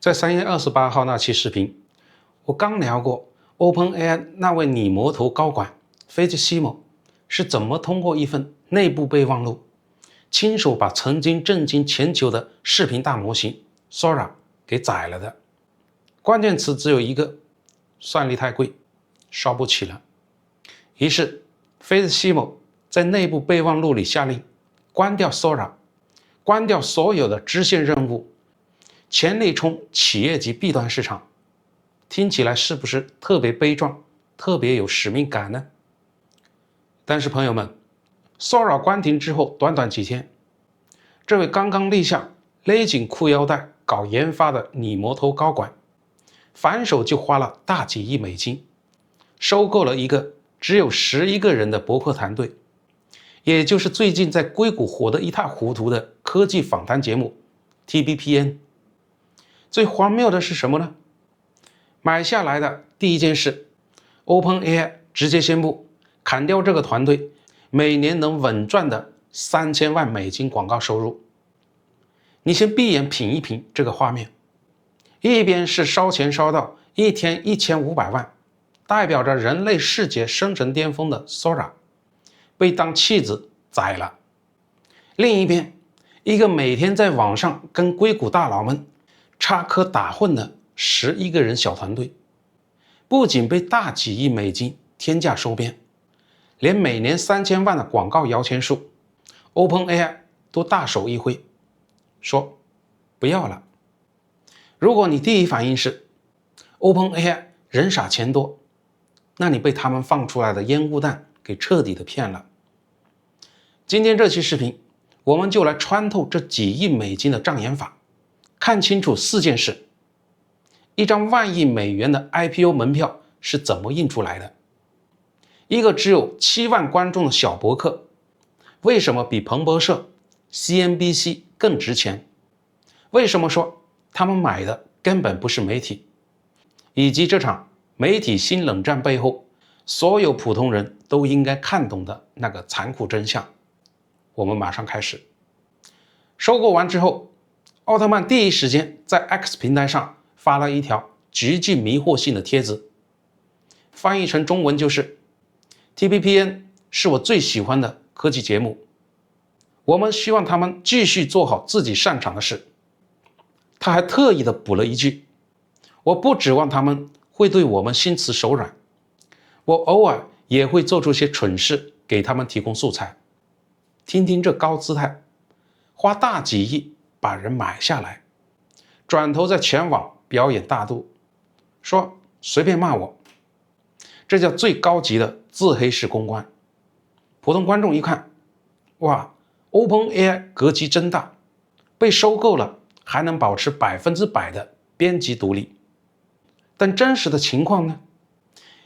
在3月28號那期視頻，我剛聊過 OpenAI 那位擬魔頭高管 Fitzsimmons 是怎麼通過一份內部備忘錄，親手把曾經震驚全球的視頻大模型 Sora 給宰了的。關鍵詞只有一個：算力太貴，燒不起了。於是 Fitzsimmons 在內部備忘錄裡下令關掉 Sora， 關掉所有的支線任務，全力衝企業級 B 端市場。聽起來是不是特別悲壯，特別有使命感呢？但是朋友們， Sora 關停之後短短幾天，這位剛剛立下勒緊褲腰帶搞研發的擬魔頭高管，反手就花了大幾億美金，收購了一個只有11個人的博客團隊，也就是最近在硅谷火得一塌糊塗的科技訪談節目 TBPN。 最荒謬的是什麼呢？買下來的第一件事， OpenAI 直接宣布砍掉这個團隊每年能穩賺的3000萬美金廣告收入。你先閉眼品一品這個畫面，一邊是燒錢燒到一天1500萬，代表着人類視覺生成巔峰的 Sora 被當棄子宰了，另一邊一個每天在網上跟硅谷大佬們插科打諢的11個人小团隊，不僅被大幾億美金天價收編，連每年3000萬的廣告搖錢樹 OpenAI 都大手一揮，說不要了。如果你第一反應是 OpenAI 人傻錢多，那你被他們放出來的煙霧彈給徹底的騙了。今天這期視頻，我們就來穿透這幾億美金的障眼法，看清楚4件事。一張10000億美元的 IPO 門票是怎麼印出來的？一個只有7萬觀眾的小博客，為什麼比彭博社、CNBC 更值錢？為什麼說他們買的根本不是媒體？以及這場媒體新冷戰背後，所有普通人都應該看懂的那個殘酷真相。我們馬上開始。收購完之後，奧特曼第一時間在 X 平台上發了一條極具迷惑性的帖子，翻譯成中文就是 TBPN 是我最喜歡的科技節目，我們希望他們繼續做好自己擅長的事。他還特意的補了一句，我不指望他們會對我們心慈手軟，我偶爾也會做出些蠢事給他們提供素材。聽聽這高姿態，花大幾億把人買下來，轉頭在全網表演大度，說隨便罵我，這叫最高級的自黑式公關。普通觀眾一看，哇 ，OpenAI 格局真大，被收購了還能保持100%的編輯獨立。但真實的情況呢？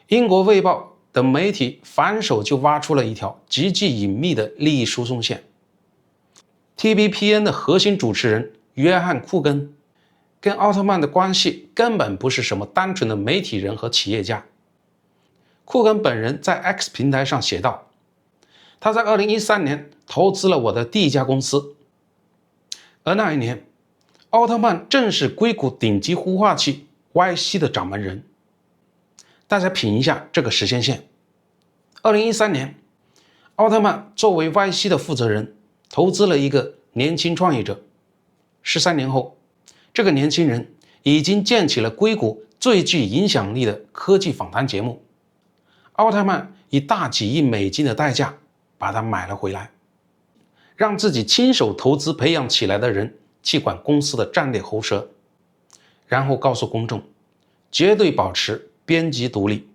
英國衛報等媒體反手就挖出了一條極具隱秘的利益輸送線。TBPN 的核心主持人約翰·庫根跟奧特曼的關係根本不是什麼單純的媒體人和企業家。庫根本人在 X 平台上寫道，他在2013年投資了我的第一家公司，而那一年，奧特曼正是硅谷頂級孵化器 YC 的掌門人。大家品一下這個時間線。2013年，奧特曼作為 YC 的負責人，投資了一個年輕創業者。13年後，這個年輕人已經建起了硅谷最具影響力的科技訪談節目。奧特曼以大幾億美金的代價把他買了回來，讓自己親手投資培養起來的人去管公司的戰略喉舌，然後告訴公眾，絕對保持編輯獨立。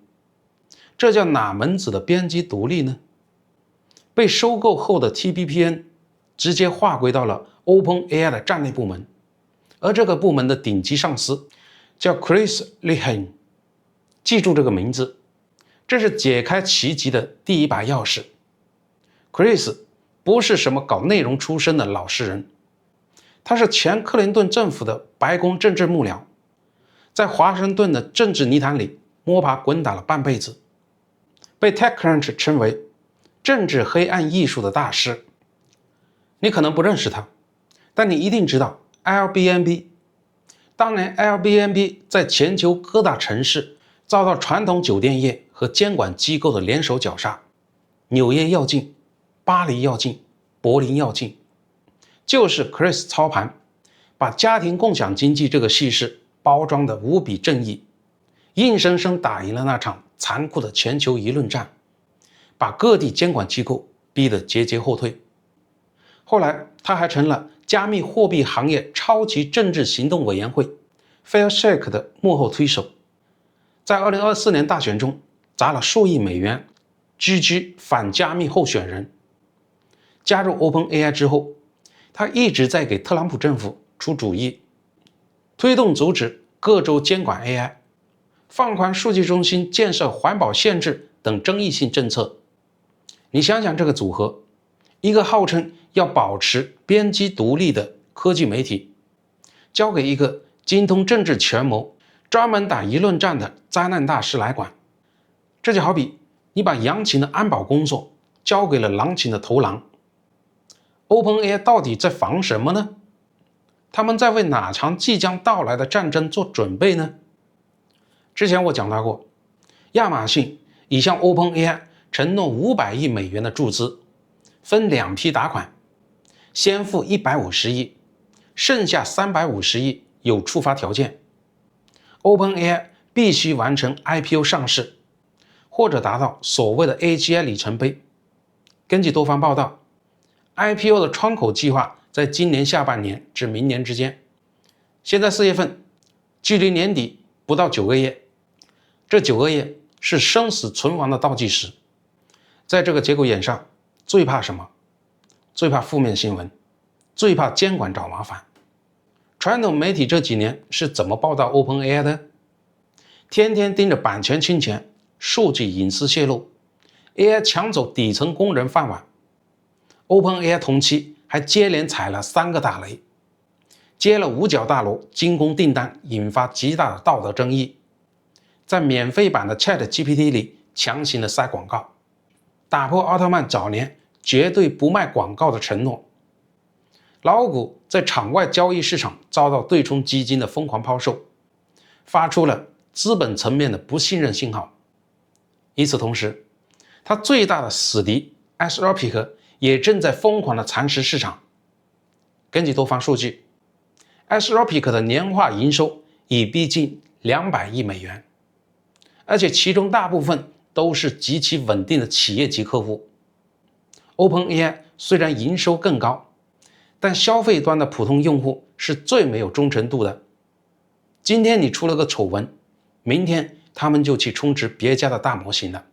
這叫哪門子的編輯獨立呢？被收購後的 TBPN 直接劃歸到了 OpenAI 的戰略部門，而這個部門的頂級上司叫 Chris Lehane。 記住這個名字，這是解開棋局的第一把鑰匙。Chris 不是什麼搞內容出身的老實人，他是前克林頓政府的白宮政治幕僚，在華盛頓的政治泥潭裡摸爬滾打了半輩子，被 TechCrunch 稱為政治黑暗藝術的大師。你可能不認識他，但你一定知道 Airbnb，當年 Airbnb 在全球各大城市遭到傳統酒店業和監管機構的聯手絞殺，紐約要禁，巴黎要禁，柏林要禁，就是 Chris 操盤，把家庭共享經濟這個敘事包裝得無比正義，硬生生打贏了那場殘酷的全球輿論戰，把各地監管機構逼得節節後退。後來他還成了加密貨幣行業超級政治行動委員會 Fairshake 的幕後推手，在2024年大選中砸了数億美元，支持反加密候選人。加入 OpenAI 之後，他一直在給特朗普政府出主意，推動阻止各州監管 AI， 放寬數據中心建設環保限制等爭議性政策。你想想這個組合，一個號稱要保持編輯獨立的科技媒體，交給一個精通政治權謀、專門打輿論戰的災難大師來管，這就好比你把羊群的安保工作交給了狼群的頭狼。OpenAI 到底在防什麼呢？他們在為哪場即將到來的戰爭做準備呢？之前我講到過，亞馬遜已向 OpenAI 承諾500億美元的注資，分2批打款，先付150億，剩下350億有觸發條件。OpenAI 必須完成 IPO 上市，或者達到所謂的 AGI 里程碑。根據多方報道， IPO 的窗口計劃在今年下半年至明年之間。現在4月份，距離年底不到9個月，這9個月是生死存亡的倒計時。在這個節骨眼上，最怕什麼？最怕負面新聞，最怕監管找麻煩。傳統媒體這幾年是怎麼報道 OpenAI 的？天天盯着版權侵權、數據隱私洩露、AI 搶走底層工人飯碗。OpenAI 同期還接連踩了3個大雷，接了五角大樓精工訂單，引發極大的道德爭議，在免費版的 ChatGPT 裡強行的塞廣告，打破奧特曼早年絕對不賣廣告的承諾。老股在場外交易市場遭到對沖基金的瘋狂拋售，發出了資本層面的不信任信號。與此同時，他最大的死敵 Anthropic 也正在瘋狂的蠶食市場。根據多方數據， Anthropic 的年化營收已逼近200億美元，而且其中大部分都是極其穩定的企業級客戶。OpenAI 雖然營收更高，但消費端的普通用戶是最沒有忠誠度的。今天你出了個醜聞，明天他們就去充值別家的大模型了，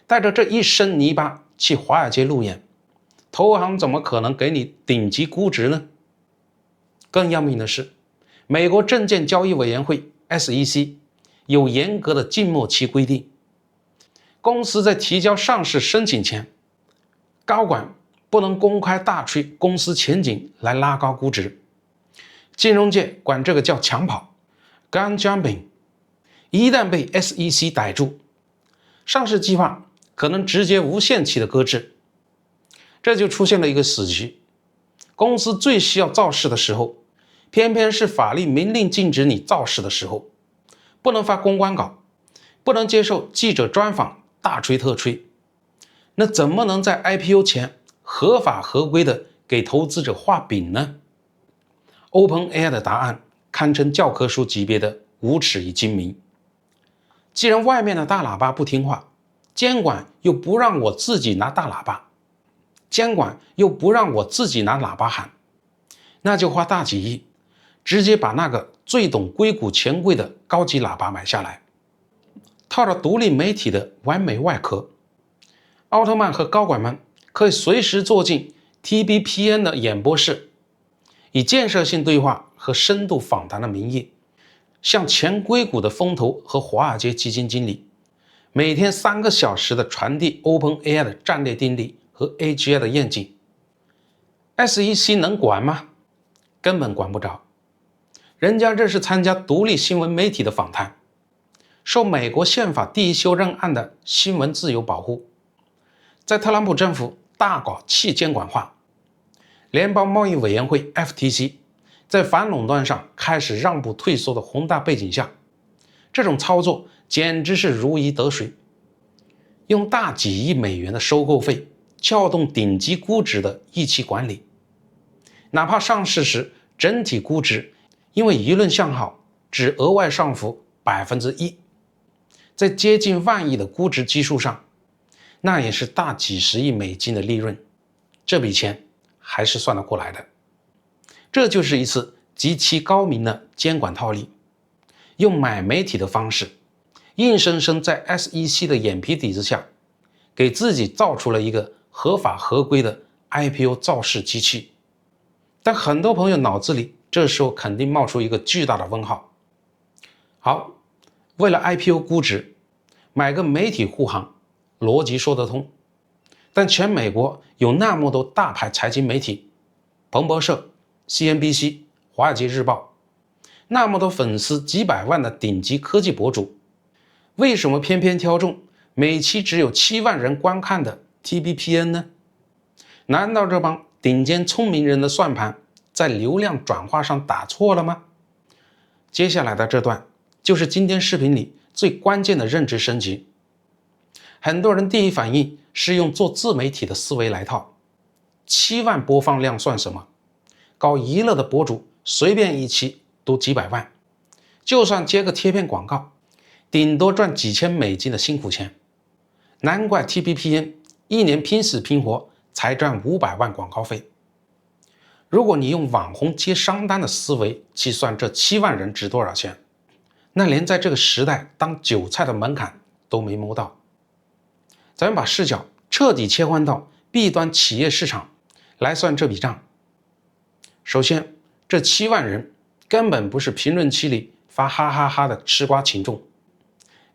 帶着這一身泥巴去華爾街路演，投行怎麼可能給你頂級估值呢？更要命的是，美國證券交易委員會 SEC 有嚴格的靜默期規定，公司在提交上市申請前，高管不能公開大吹公司前景來拉高估值。金融界管這個叫搶跑 gun jumping， 一旦被 SEC 逮住，上市計劃可能直接無限期的擱置。這就出現了一個死局，公司最需要造勢的時候，偏偏是法律明令禁止你造勢的時候，不能發公關稿，不能接受記者專訪，大吹特吹。那怎麼能在 IPO 前合法合規的給投資者畫餅呢？ OpenAI 的答案堪稱教科書級別的無恥與精明。既然外面的大喇叭不聽話，監管又不讓我自己拿大喇叭，監管又不讓我自己拿喇叭喊，那就花大几億，直接把那個最懂硅谷錢櫃的高級喇叭買下來，套了獨立媒體的完美外殼。奧特曼和高管們可以隨時坐進 TBPN 的演播室，以建設性對話和深度訪談的名義，向前硅谷的風投和華爾街基金經理每天3個小時的傳遞 OpenAI 的戰略定力和 AGI 的願景。 SEC 能管嗎？根本管不着。人家這是參加獨立新聞媒體的訪談，受美國憲法第1修正案的新聞自由保護。在特朗普政府大搞去監管化，聯邦貿易委員會 FTC 在反壟斷上開始讓步退縮的宏大背景下，這種操作簡直是如魚得水，用大幾億美元的收購費撬動頂級估值的一期管理，哪怕上市時整體估值因為輿論向好只額外上浮 1%， 在接近萬億的估值基數上，那也是大幾十億美金的利潤，這筆錢還是算得過來的。這就是一次極其高明的監管套利，用買媒體的方式，硬生生在 SEC 的眼皮底子下，給自己造出了一個合法合規的 IPO 造勢機器。但很多朋友腦子裡這時候肯定冒出一個巨大的問號。好，為了 IPO 估值，買個媒體護航，邏輯說得通。但全美國有那麼多大牌財經媒體，彭博社、CNBC、華爾街日報，那麼多粉絲幾百萬的頂級科技博主，為什麼偏偏挑中每期只有7萬人觀看的 TBPN 呢？難道這幫頂尖聰明人的算盤在流量轉化上打錯了嗎？接下來的這段就是今天視頻裡最關鍵的認知升級。很多人第一反應是用做自媒體的思維來套，7萬播放量算什麼？搞娛樂的博主隨便一期都幾百萬，就算接個貼片廣告，頂多賺幾千美金的辛苦錢。難怪 TBPN 一年拼死拼活才賺500萬廣告費。如果你用網紅接商單的思維計算這7萬人值多少錢，那連在這個時代當韭菜的門檻都沒摸到。咱們把視角徹底切換到 B 端企業市場來算這筆賬。首先，這7萬人根本不是評論區裡發哈哈哈的吃瓜群眾。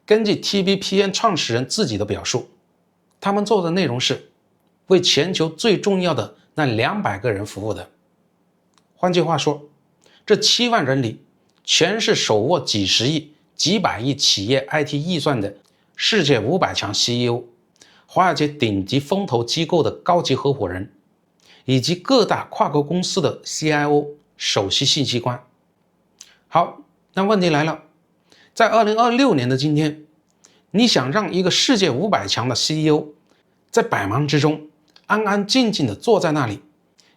根據 TBPN 創始人自己的表述，他們做的內容是為全球最重要的那200個人服務的。換句話說，這7萬人裡全是手握幾十億、幾百億企業 IT 預算的世界500強 CEO、華爾街頂級風投機構的高級合夥人，以及各大跨國公司的 CIO 首席信息官。好，那問題來了，在2026年的今天，你想讓一個世界500強的 CEO 在百忙之中安安靜靜地坐在那裡，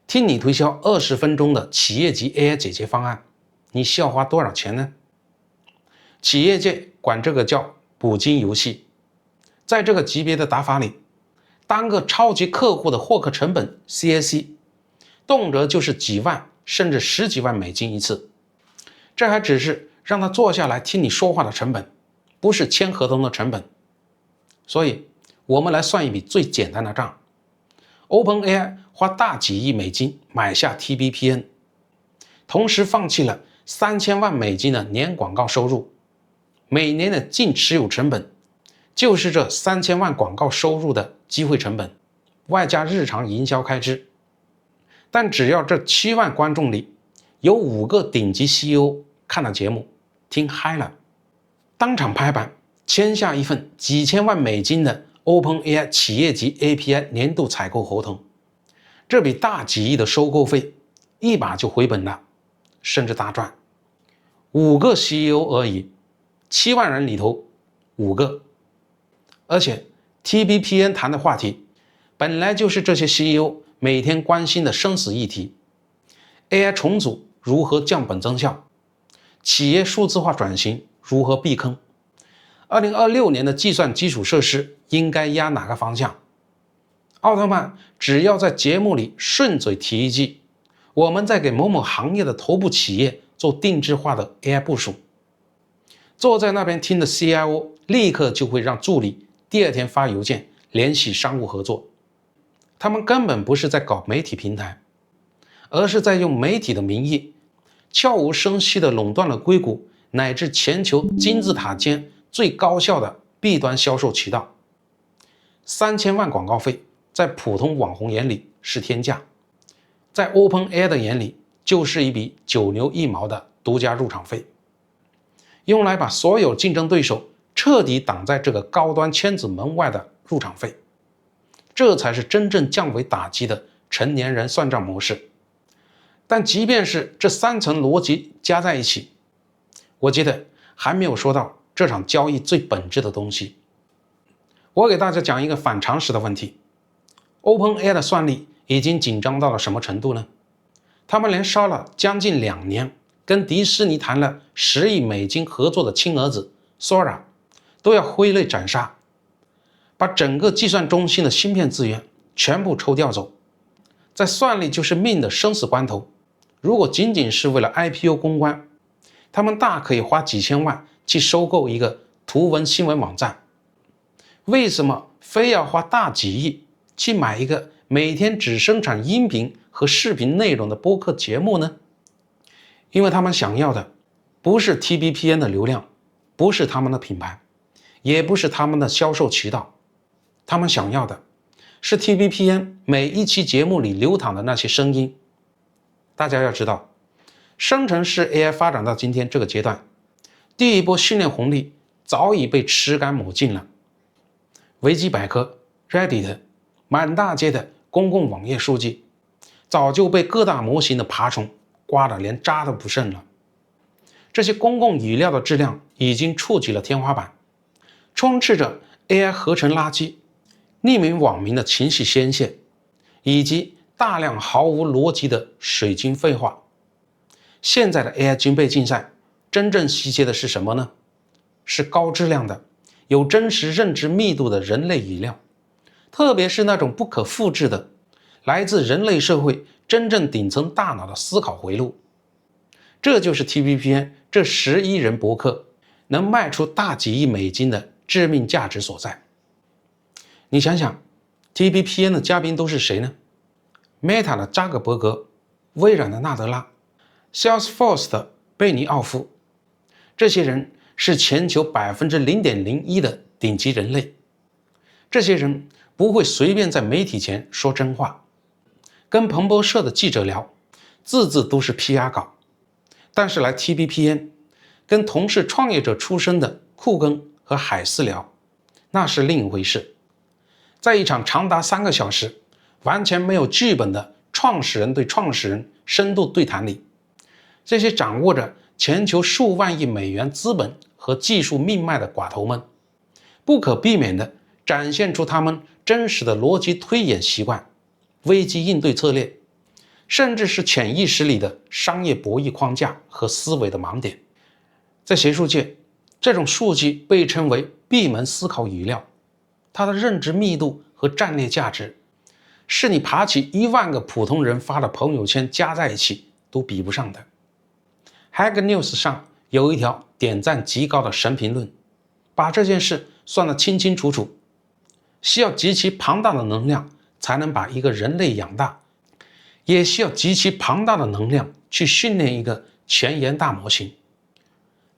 聽你推銷20分鐘的企業級 AI 解決方案，你需要花多少錢呢？企業界管這個叫捕鯨遊戲。在這個級別的打法裡，單個超級客戶的獲客成本 CAC 動輒就是幾萬甚至10幾萬美金一次，這還只是讓他坐下來聽你說話的成本，不是簽合同的成本。所以我們來算一筆最簡單的賬。OpenAI 花大幾億美金買下 TBPN， 同時放棄了3000萬美金的年廣告收入，每年的淨持有成本就是這3000萬廣告收入的機會成本，外加日常營銷開支。但只要這7萬觀眾裡有5個頂級 CEO 看了節目，聽嗨了，當場拍板簽下一份幾千萬美金的 OpenAI 企業級 API 年度採購合同，這筆大幾億的收購費一把就回本了，甚至大賺。5個 CEO 而已，7萬人裡頭5個。而且 TBPN 談的話題本來就是這些 CEO 每天關心的生死議題， AI 重組如何降本增效，企業數字化轉型如何避坑，2026年的計算基礎設施應該壓哪個方向。奧特曼只要在節目裡順嘴提一句，我們在給某某行業的頭部企業做定制化的 AI 部署，坐在那邊聽的 CIO 立刻就會讓助理第二天發郵件聯繫商務合作。他們根本不是在搞媒體平台，而是在用媒體的名義悄無声息地壟斷了硅谷乃至全球金字塔尖最高效的 B 端銷售渠道。3000萬廣告費在普通網紅眼裡是天價，在 OpenAI 的眼裡就是一筆9牛1毛的獨家入場費，用來把所有競爭对手徹底擋在這個高端圈子門外的入場費。這才是真正降維打擊的成年人算賬模式。但即便是這3層邏輯加在一起，我覺得還沒有說到這場交易最本質的東西。我給大家講一個反常識的問題。OpenAI 的算力已經緊張到了什麼程度呢？他們連燒了將近2年，跟迪士尼談了10億美金合作的親兒子 Sora 都要揮淚斬殺，把整個計算中心的芯片資源全部抽調走。在算力就是命的生死關頭，如果僅僅是為了 IPO 公關，他們大可以花幾千萬去收購一個圖文新聞網站，為什麼非要花大幾億去買一個每天只生產音頻和視頻內容的播客節目呢？因為他們想要的不是 TBPN 的流量，不是他们的品牌，也不是他们的銷售渠道，他們想要的是 TBPN 每一期節目裡流淌的那些聲音。大家要知道，生成式 AI 發展到今天這個階段，第一波訓練紅利早已被吃乾抹淨了。維基百科、Reddit、滿大街的公共網頁數據，早就被各大模型的爬蟲刮得連渣都不剩了。這些公共語料的質量已經觸及了天花板，充斥着 AI 合成垃圾、匿名網民的情緒宣洩，以及大量毫無邏輯的水軍廢話。現在的 AI 軍備競賽真正稀缺的是什麼呢？是高質量的、有真實認知密度的人類語料，特別是那種不可複製的、來自人類社會真正頂層大腦的思考回路。這就是 TBPN 這10億人博客能賣出大幾億美金的致命價值所在。你想想 ，TBPN 的嘉賓都是誰呢？ Meta 的扎克伯格、微軟的納德拉、Salesforce 的貝尼奧夫，這些人是全球 0.01% 的頂級人類。這些人不會隨便在媒體前說真話，跟彭博社的記者聊，字字都是 PR 稿。但是來 TBPN 跟同是創業者出身的庫根和海斯聊，那是另一回事。在一場長達3個小時、完全沒有劇本的創始人對創始人深度對談裡，這些掌握着全球數萬億美元資本和技術命脈的寡頭們，不可避免地展現出他們真實的邏輯推演習慣、危機應對策略，甚至是潛意識裡的商業博弈框架和思維的盲點。在學術界，這種數據被稱為閉門思考語料，它的認知密度和戰略價值，是你爬起1萬個普通人發的朋友圈加在一起都比不上的。Hack News 上有一條點讚極高的神評論，把這件事算得清清楚楚。需要極其龐大的能量才能把一個人類養大，也需要極其龐大的能量去訓練一個前沿大模型。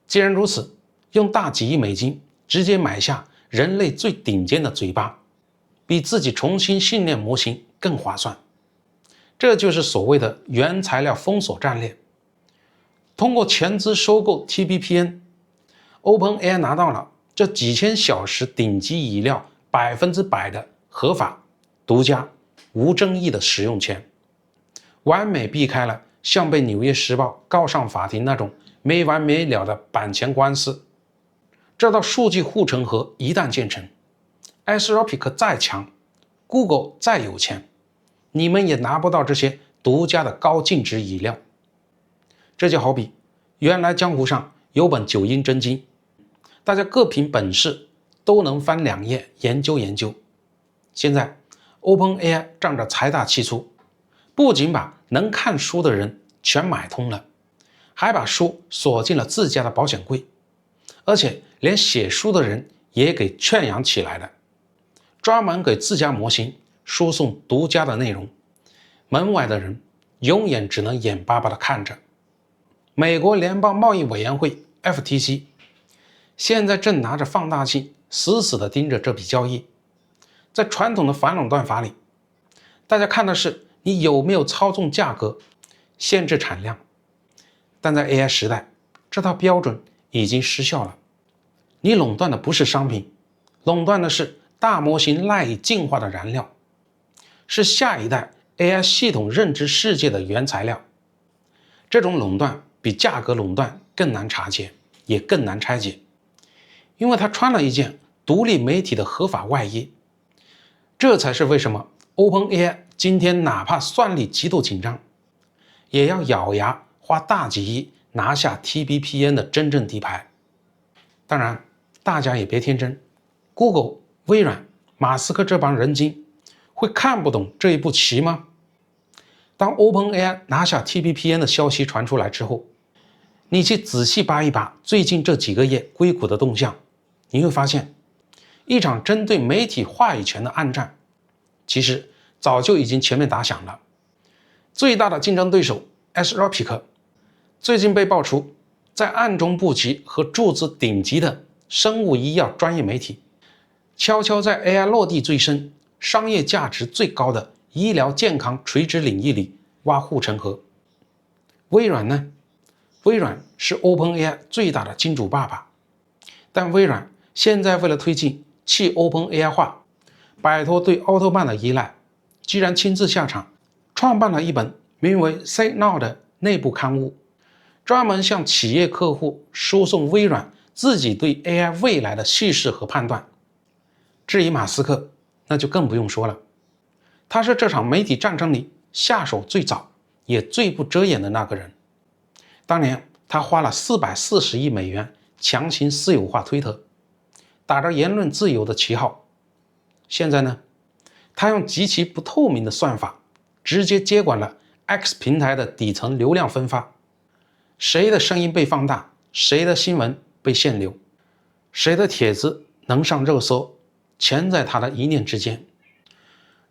既然如此，用大幾億美金直接買下人類最頂尖的嘴巴，比自己重新訓練模型更划算。這就是所謂的原材料封鎖戰略。通過全資收購 TBPN，OpenAI 拿到了這幾千小時頂級語料100%的合法、獨家、無爭議的使用權，完美避開了像被《紐約時報》告上法庭那種沒完沒了的版權官司。這道數據護城河一旦建成， Anthropic 再強， Google 再有錢，你們也拿不到這些獨家的高淨值語料。這就好比原來江湖上有本九陰真經，大家各憑本事都能翻2頁研究研究。現在 OpenAI 仗着財大氣粗，不僅把能看書的人全買通了，還把書鎖進了自家的保險櫃，而且連寫書的人也給圈養起來了，專門給自家模型輸送獨家的內容。門外的人永遠只能眼巴巴地看着。美國聯邦貿易委員會 FTC 現在正拿着放大鏡死死地盯着這筆交易。在傳統的反壟斷法裡，大家看的是你有沒有操縱價格、限制產量，但在 AI 時代，這套標準已經失效了。你壟斷的不是商品，壟斷的是大模型賴以進化的燃料，是下一代 AI 系統認知世界的原材料。這種壟斷比價格壟斷更難查解，也更難拆解，因為它穿了一件獨立媒体的合法外衣。這才是為什麼 OpenAI 今天哪怕算力極度緊張，也要咬牙花大幾億拿下 TBPN 的真正底牌。当然，大家也別天真 ，Google、微軟、馬斯克這幫人精會看不懂這一步棋嗎？當 OpenAI 拿下 TBPN 的消息傳出來之後，你去仔細扒一扒最近這幾個月硅谷的動向，你會發現，一場針對媒體話語權的暗戰，其實早就已經全面打響了。最大的競爭對手 Anthropic 最近被爆出在暗中布局和注資頂級的生物醫藥專業媒體，悄悄在 AI 落地最深、商業價值最高的醫療健康垂直領域裡挖護城河。微軟呢？微軟是 OpenAI 最大的金主爸爸，但微軟現在為了推進去 OpenAI 化，擺脫對奧特曼的依賴，居然親自下場，創辦了一本名為 Say Now 的內部刊物，專門向企業客戶輸送微軟自己對 AI 未來的敘事和判斷。至於馬斯克，那就更不用說了，他是這場媒體戰爭裡下手最早也最不遮掩的那個人。當年他花了440億美元強行私有化推特，打着言論自由的旗號。現在呢，他用極其不透明的算法，直接接管了 X 平台的底层流量分發。誰的聲音被放大，誰的新聞被限流，誰的帖子能上熱搜，全在他的一念之間。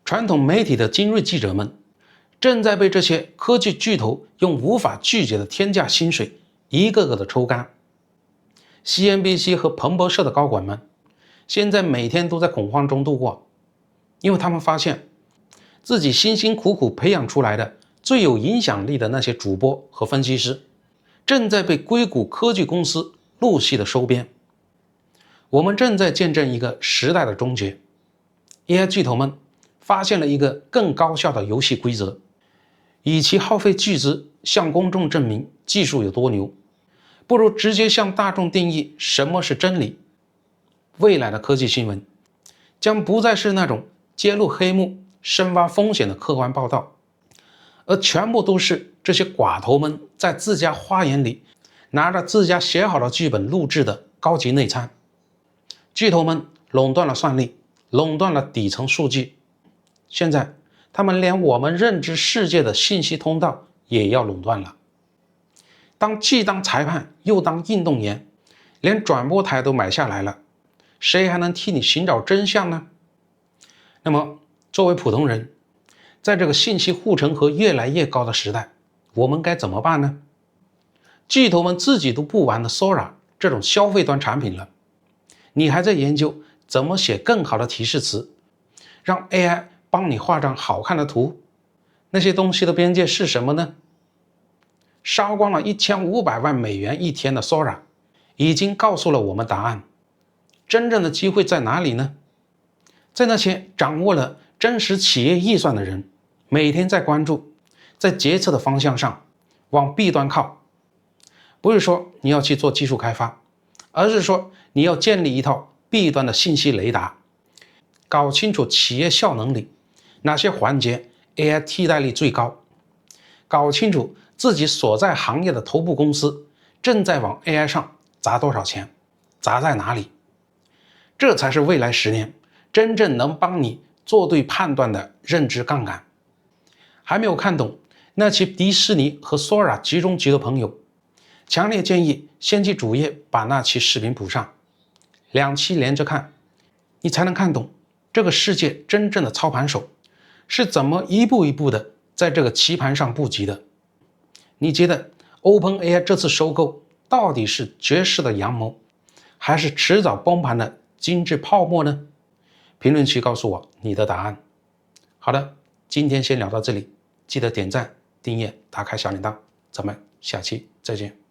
傳統媒體的精銳記者們正在被這些科技巨頭用無法拒絕的天價薪水一個個的抽乾。CNBC 和彭博社的高管們現在每天都在恐慌中度過，因為他們發現自己辛辛苦苦培養出來的最有影響力的那些主播和分析師正在被硅谷科技公司陸續的收編。我們正在見證一個時代的終結。AI 巨頭們發現了一個更高效的遊戲規則，與其耗費巨資向公眾證明技術有多牛，不如直接向大眾定義什麼是真理。未來的科技新聞將不再是那種揭露黑幕、深挖風險的客觀報道，而全部都是這些寡頭們在自家花園裡拿着自家寫好的劇本錄制的高級內參。巨頭們壟斷了算力，壟斷了底層數據，現在他們連我們認知世界的信息通道也要壟斷了。既當裁判又當運動員，連轉播台都買下來了，誰還能替你尋找真相呢？那麼作為普通人，在這個信息護城河越來越高的時代，我們該怎麼辦呢？巨頭們自己都不玩的 Sora 這種消費端產品了，你還在研究怎麼寫更好的提示詞，讓 AI 幫你畫張好看的圖，那些東西的邊界是什麼呢？燒光了1500萬美元一天的 Sora 已經告訴了我們答案。真正的機會在哪裡呢？在那些掌握了真實企業預算的人，每天在關注，在決策的方向上往 B 端靠。不是說你要去做技術開發，而是說你要建立一套 B 端的信息雷達，搞清楚企業效能裡哪些環節 AI 替代率最高，搞清楚自己所在行業的头部公司正在往 AI 上砸多少錢，砸在哪裡。這才是未來10年真正能幫你做對判斷的認知槓桿。還沒有看懂那期迪士尼和 Sora 集中局的朋友，強烈建議先去主頁把那期視頻補上，2期連着看，你才能看懂這個世界真正的操盤手是怎麼一步一步的在這個棋盤上布局的。你覺得 OpenAI 這次收購到底是絕世的陽謀，還是遲早崩盤的精緻泡沫呢？評論區告訴我你的答案。好的，今天先聊到這裡，記得點讚、訂閱、打開小鈴鐺，咱們下期再見。